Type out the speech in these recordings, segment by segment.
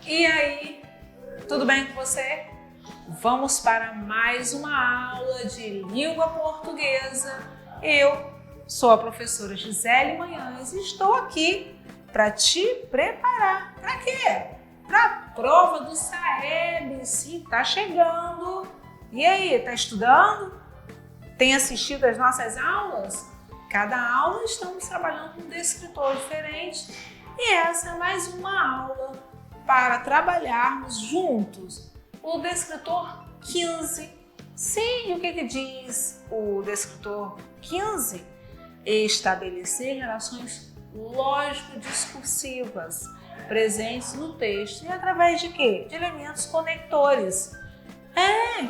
E aí, tudo bem com você? Vamos para mais uma aula de língua portuguesa. Eu sou a professora Gisele Manhães e estou aqui para te preparar. Para quê? Para a prova do SAEB. Sim, está chegando. E aí, está estudando? Tem assistido às nossas aulas? Cada aula estamos trabalhando com um descritor diferente e essa é mais uma aula para trabalharmos juntos o descritor 15. Sim, o que diz o descritor 15? Estabelecer relações lógico-discursivas presentes no texto e através de quê? De elementos conectores.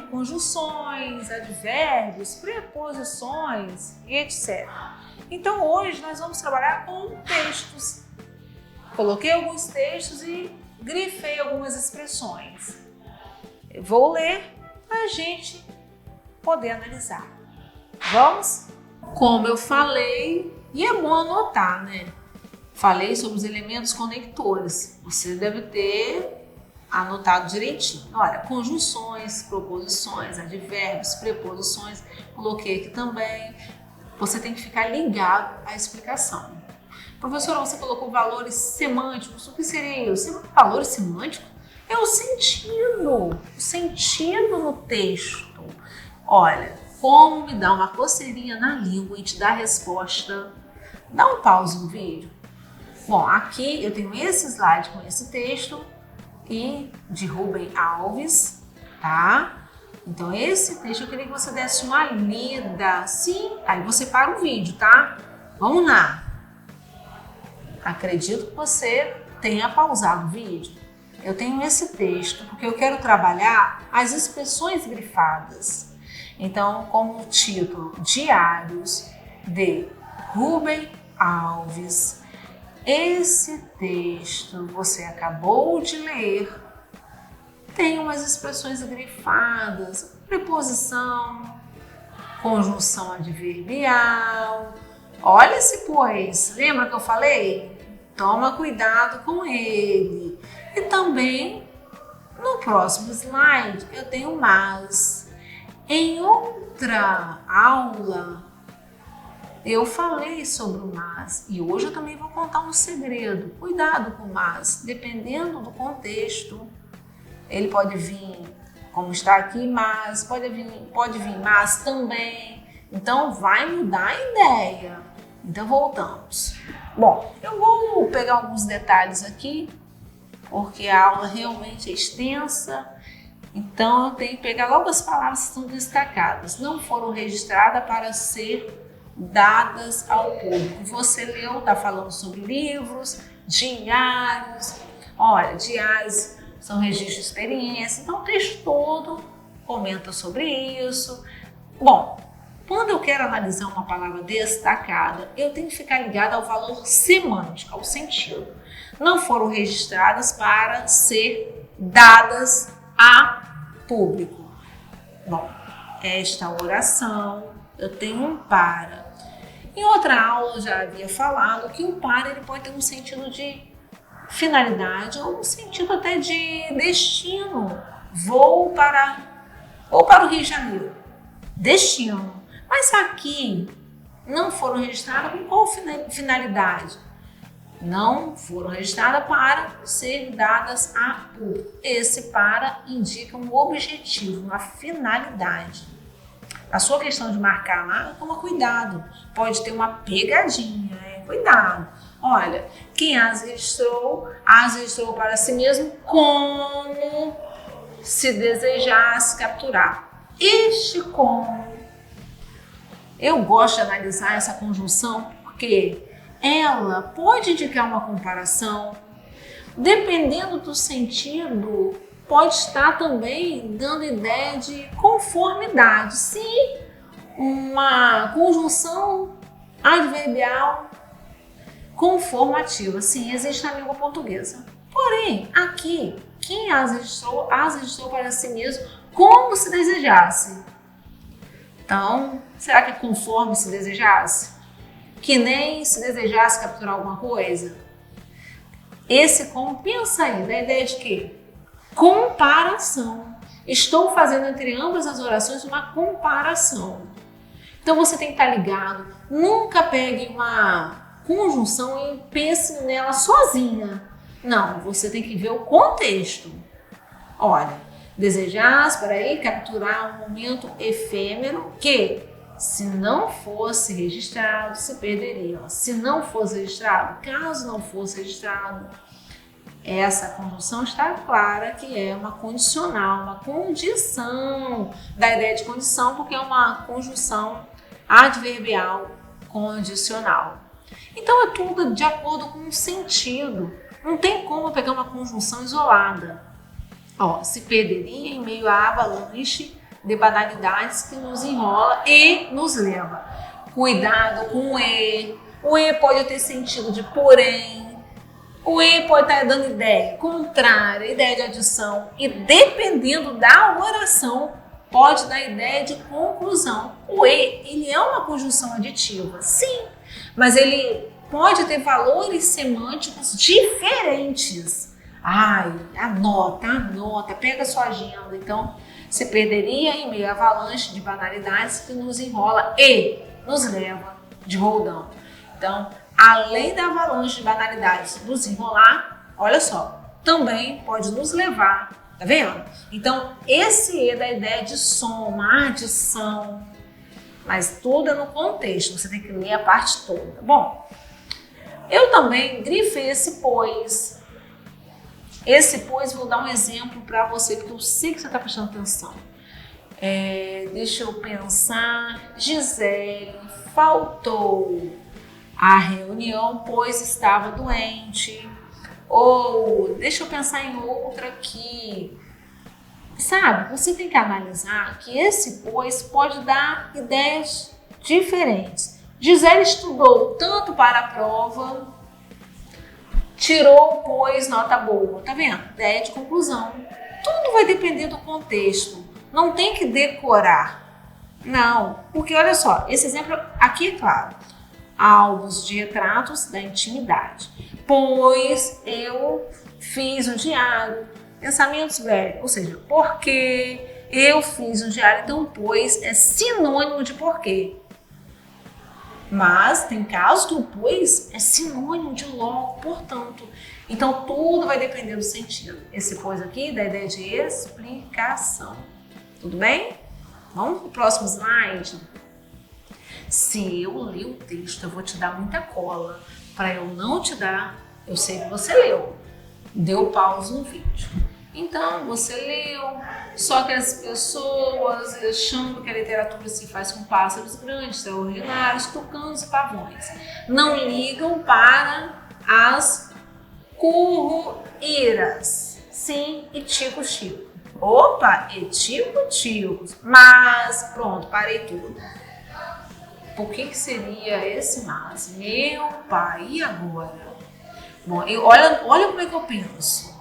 Conjunções, advérbios, preposições e etc. Então hoje nós vamos trabalhar com textos. Coloquei alguns textos e grifei algumas expressões. Eu vou ler para a gente poder analisar. Vamos? Como eu falei, e é bom anotar, né? Falei sobre os elementos conectores. Você deve ter anotado direitinho. Olha, conjunções, proposições, advérbios, preposições, coloquei aqui também. Você tem que ficar ligado à explicação. Professora, você colocou valores semânticos. O que seria isso? Valores semânticos é o sentido no texto. Olha, como me dá uma coceirinha na língua e te dá a resposta. Dá um pause no vídeo. Bom, aqui eu tenho esse slide com esse texto e de Rubem Alves, tá? Então esse texto eu queria que você desse uma lida. Sim, aí você para o vídeo, tá? Vamos lá. Acredito que você tenha pausado o vídeo. Eu tenho esse texto porque eu quero trabalhar as expressões grifadas. Então, como título, Diários de Rubem Alves. Esse texto você acabou de ler, tem umas expressões grifadas, preposição, conjunção adverbial. Olha esse pois, lembra que eu falei? Toma cuidado com ele. E também, no próximo slide, eu tenho mas. Em outra aula, eu falei sobre o mas e hoje eu também vou contar um segredo. Cuidado com o mas, dependendo do contexto. Ele pode vir como está aqui, mas pode vir mas também. Então vai mudar a ideia. Então voltamos. Bom, eu vou pegar alguns detalhes aqui, porque a aula realmente é extensa. Então eu tenho que pegar logo as palavras que estão destacadas. Não foram registradas para ser dadas ao público. Você leu, está falando sobre livros, diários. Olha, diários são registros de experiência. Então o texto todo comenta sobre isso. Bom, quando eu quero analisar uma palavra destacada, eu tenho que ficar ligada ao valor semântico, ao sentido. Não foram registradas para ser dadas a público. Bom, esta oração, eu tenho um para. Em outra aula eu já havia falado que o para ele pode ter um sentido de finalidade ou um sentido até de destino. Vou para o Rio de Janeiro. Destino. Mas aqui não foram registradas com qual finalidade? Não foram registradas para ser dadas a público. Esse para indica um objetivo, uma finalidade. A sua questão de marcar lá, toma cuidado. Pode ter uma pegadinha, cuidado. Olha, quem as registrou para si mesmo como se desejasse capturar. Este como. Eu gosto de analisar essa conjunção porque ela pode indicar uma comparação. Dependendo do sentido, pode estar também dando ideia de conformidade. Se uma conjunção adverbial conformativa, sim, existe na língua portuguesa. Porém, aqui, quem as registrou para si mesmo como se desejasse. Então, será que é conforme se desejasse? Que nem se desejasse capturar alguma coisa? Esse como, pensa aí, da ideia de quê? Comparação. Estou fazendo entre ambas as orações uma comparação. Então você tem que estar ligado. Nunca pegue uma conjunção e pense nela sozinha. Não, você tem que ver o contexto. Olha, desejar, espera aí, capturar um momento efêmero que, se não fosse registrado, se perderia. Se não fosse registrado, caso não fosse registrado, essa conjunção está clara que é uma condicional, uma condição da ideia de condição, porque é uma conjunção adverbial condicional. Então é tudo de acordo com o sentido. Não tem como pegar uma conjunção isolada. Ó, se perderia em meio à avalanche de banalidades que nos enrola e nos leva. Cuidado com o E. O E pode ter sentido de porém. O E pode estar dando ideia contrária, ideia de adição. E dependendo da oração, pode dar ideia de conclusão. O E, ele é uma conjunção aditiva, sim. Mas ele pode ter valores semânticos diferentes. Ai, anota, pega a sua agenda. Então, se perderia em meio à avalanche de banalidades que nos enrola e nos leva de roldão. Então, além da avalanche de banalidades nos enrolar, olha só, também pode nos levar, tá vendo? Então, esse E da ideia de soma, adição, mas tudo é no contexto, você tem que ler a parte toda. Bom, eu também grifei esse pois. Esse pois, vou dar um exemplo para você, porque eu sei que você está prestando atenção. Deixa eu pensar. Gisele faltou a reunião, pois estava doente. Ou, deixa eu pensar em outra aqui. Sabe, você tem que analisar que esse pois pode dar ideias diferentes. Gisele estudou tanto para a prova, tirou, pois, nota boa. Tá vendo? Ideia de conclusão. Tudo vai depender do contexto. Não tem que decorar. Não, porque olha só, esse exemplo aqui é claro. Álbuns de retratos da intimidade. Pois eu fiz um diário. Pensamentos velhos, ou seja, porque eu fiz um diário, então pois é sinônimo de porquê. Mas tem casos que o pois é sinônimo de logo, portanto. Então tudo vai depender do sentido. Esse pois aqui da ideia de explicação. Tudo bem? Vamos para o próximo slide? Se eu ler o texto, eu vou te dar muita cola. Para eu não te dar, eu sei que você leu. Deu pausa no vídeo. Então, você leu, só que as pessoas, achando que a literatura se faz com pássaros grandes, extraordinários, tucanos e pavões, não ligam para as curruíras. Sim, e tico-tico. Opa, e tico-ticos. Mas, pronto, parei tudo. Por que seria esse mas? Meu pai, e agora? Bom, olha como é que eu penso.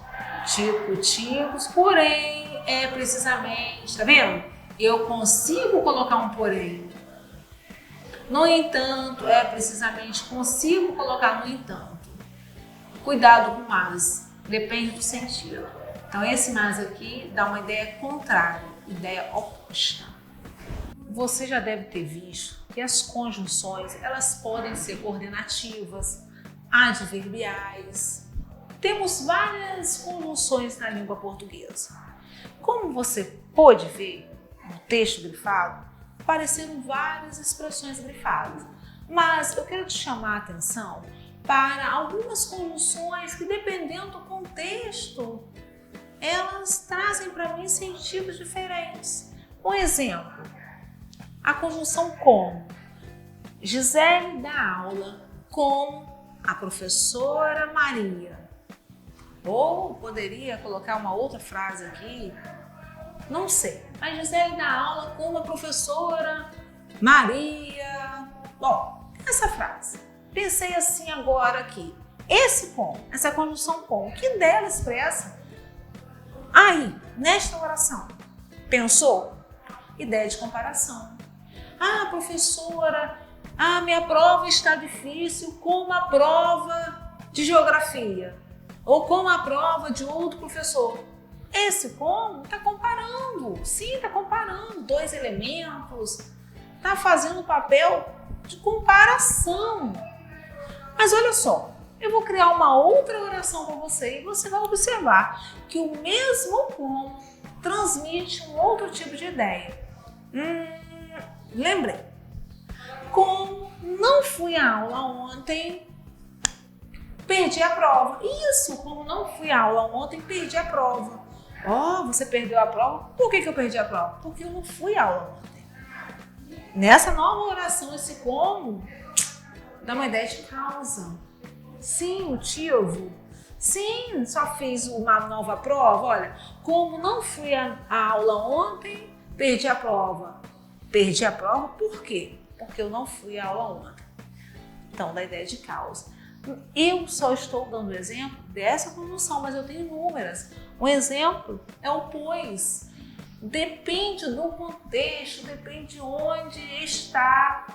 Tico-ticos, porém, é precisamente, tá vendo? Eu consigo colocar um porém. No entanto, é precisamente, consigo colocar no entanto. Cuidado com o mas, depende do sentido. Então, esse mas aqui dá uma ideia contrária, ideia oposta. Você já deve ter visto que as conjunções, elas podem ser coordenativas, adverbiais. Temos várias conjunções na língua portuguesa. Como você pode ver no texto grifado, apareceram várias expressões grifadas. Mas eu quero te chamar a atenção para algumas conjunções que, dependendo do contexto, elas trazem para mim sentidos diferentes. Um exemplo, a conjunção com. Gisele dá aula com a professora Maria. Ou poderia colocar uma outra frase aqui, não sei. Mas Gisele dá aula com a professora Maria. Bom, essa frase. Pensei assim agora aqui. Esse com, essa conjunção com, o que dela expressa? Aí, nesta oração, pensou? Ideia de comparação. Ah, professora, minha prova está difícil como a prova de geografia. ou como a prova de outro professor. Esse como está comparando, sim, está comparando dois elementos, está fazendo o papel de comparação. Mas olha só, eu vou criar uma outra oração para você e você vai observar que o mesmo como transmite um outro tipo de ideia. Lembrei. Como não fui à aula ontem, perdi a prova. Isso, como não fui à aula ontem, perdi a prova. Você perdeu a prova? Por que eu perdi a prova? Porque eu não fui à aula ontem. Nessa nova oração, esse como dá uma ideia de causa. Sim, motivo. Sim, só fiz uma nova prova. Olha, como não fui à aula ontem, perdi a prova. Perdi a prova por quê? Porque eu não fui à aula ontem. Então, dá ideia de causa. Eu só estou dando exemplo dessa conjunção, mas eu tenho inúmeras. Um exemplo é o pois. Depende do contexto, depende de onde está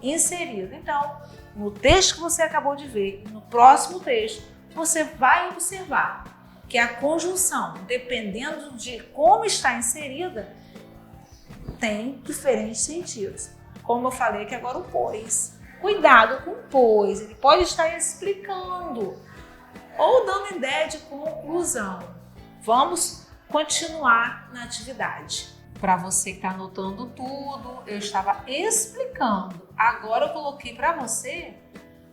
inserido. Então, no texto que você acabou de ver, no próximo texto, você vai observar que a conjunção, dependendo de como está inserida, tem diferentes sentidos. Como eu falei aqui agora, o pois. Cuidado com o pois, ele pode estar explicando ou dando ideia de conclusão. Vamos continuar na atividade. Para você que está anotando tudo, eu estava explicando. Agora eu coloquei para você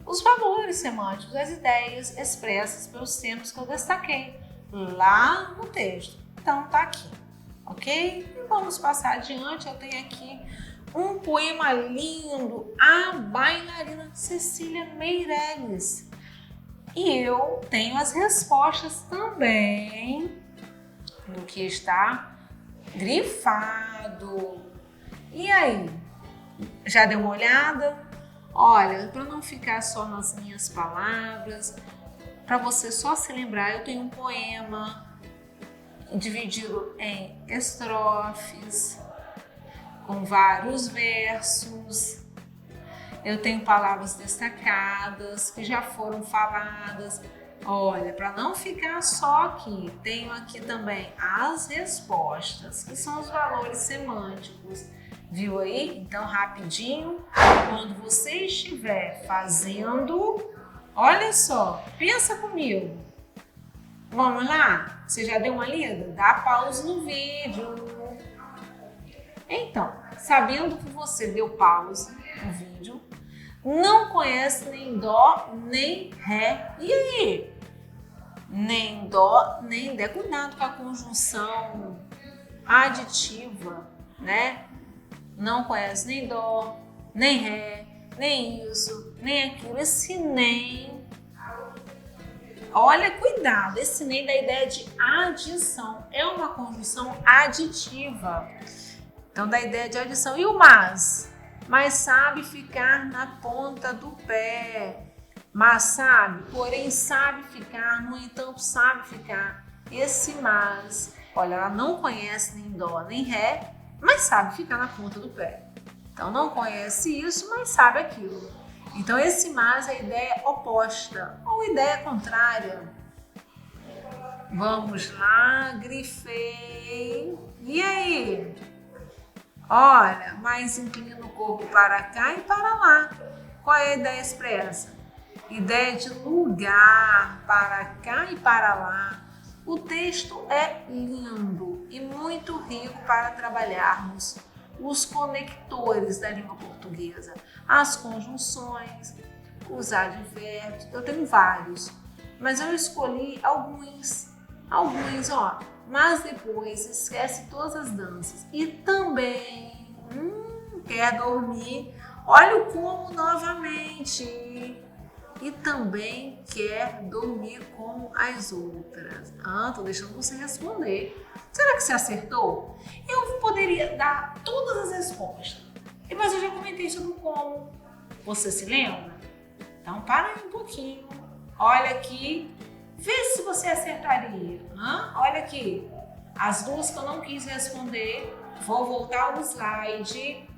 os valores semânticos, as ideias expressas pelos termos que eu destaquei lá no texto. Então tá aqui, ok? E vamos passar adiante. Eu tenho aqui um poema lindo, A Bailarina Cecília Meirelles. E eu tenho as respostas também do que está grifado. E aí, já deu uma olhada? Olha, para não ficar só nas minhas palavras, para você só se lembrar, eu tenho um poema dividido em estrofes, com vários versos. Eu tenho palavras destacadas que já foram faladas. Olha, para não ficar só aqui, tenho aqui também as respostas, que são os valores semânticos. Viu aí? Então, rapidinho, quando você estiver fazendo, olha só, pensa comigo. Vamos lá? Você já deu uma lida? Dá pausa no vídeo. Então, sabendo que você deu pausa no vídeo, não conhece nem dó, nem ré. E aí? Nem dó, nem dé. Cuidado com a conjunção aditiva, né? Não conhece nem dó, nem ré, nem isso, nem aquilo. Esse nem, olha, cuidado, esse nem dá ideia de adição. É uma conjunção aditiva. Então dá ideia de adição. E o mas? Mas sabe ficar na ponta do pé. Mas sabe, porém sabe ficar, no entanto sabe ficar. Esse mas, olha, ela não conhece nem dó nem ré, mas sabe ficar na ponta do pé. Então não conhece isso, mas sabe aquilo. Então esse mas é a ideia oposta ou ideia contrária. Vamos lá, grifei. E aí? Olha, mas inclina o corpo para cá e para lá. Qual é a ideia expressa? Ideia de lugar, para cá e para lá. O texto é lindo e muito rico para trabalharmos os conectores da língua portuguesa, as conjunções, os advérbios. Eu tenho vários, mas eu escolhi alguns, ó. Mas depois esquece todas as danças. E também quer dormir. Olha o como novamente. E também quer dormir como as outras. Tô deixando você responder. Será que você acertou? Eu poderia dar todas as respostas. Mas eu já comentei sobre o como. Você se lembra? Então para aí um pouquinho. Olha aqui. Vê se você acertaria. Olha aqui. As duas que eu não quis responder. Vou voltar ao slide.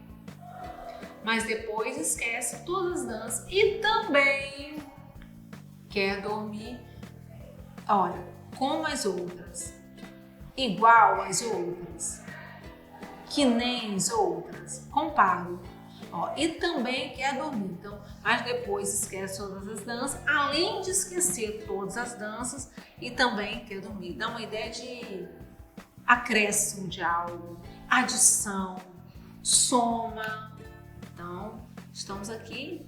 Mas depois esquece todas as danças. E também quer dormir Olha, como as outras, igual às outras, que nem as outras, comparo. Ó, e também quer dormir, então, mas depois esquece todas as danças, além de esquecer todas as danças e também quer dormir. Dá uma ideia de acréscimo de algo, adição, soma. Então, estamos aqui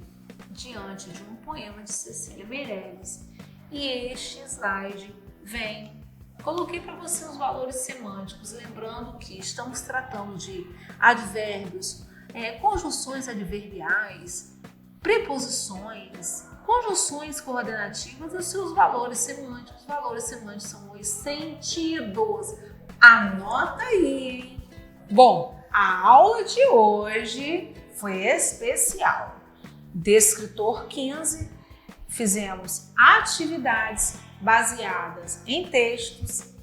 diante de um poema de Cecília Meirelles e este slide vem. Coloquei para você os valores semânticos, lembrando que estamos tratando de advérbios, conjunções adverbiais, preposições, conjunções coordenativas e os seus valores semânticos. Os valores semânticos são os sentidos. Anota aí, hein? Bom, a aula de hoje foi especial. Descritor 15, fizemos atividades baseadas em textos.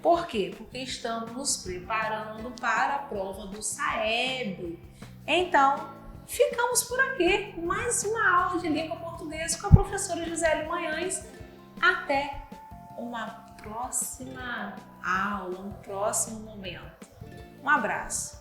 Por quê? Porque estamos nos preparando para a prova do SAEB. Então, ficamos por aqui com mais uma aula de língua portuguesa com a professora Gisele Manhães. Até uma próxima aula, um próximo momento. Um abraço.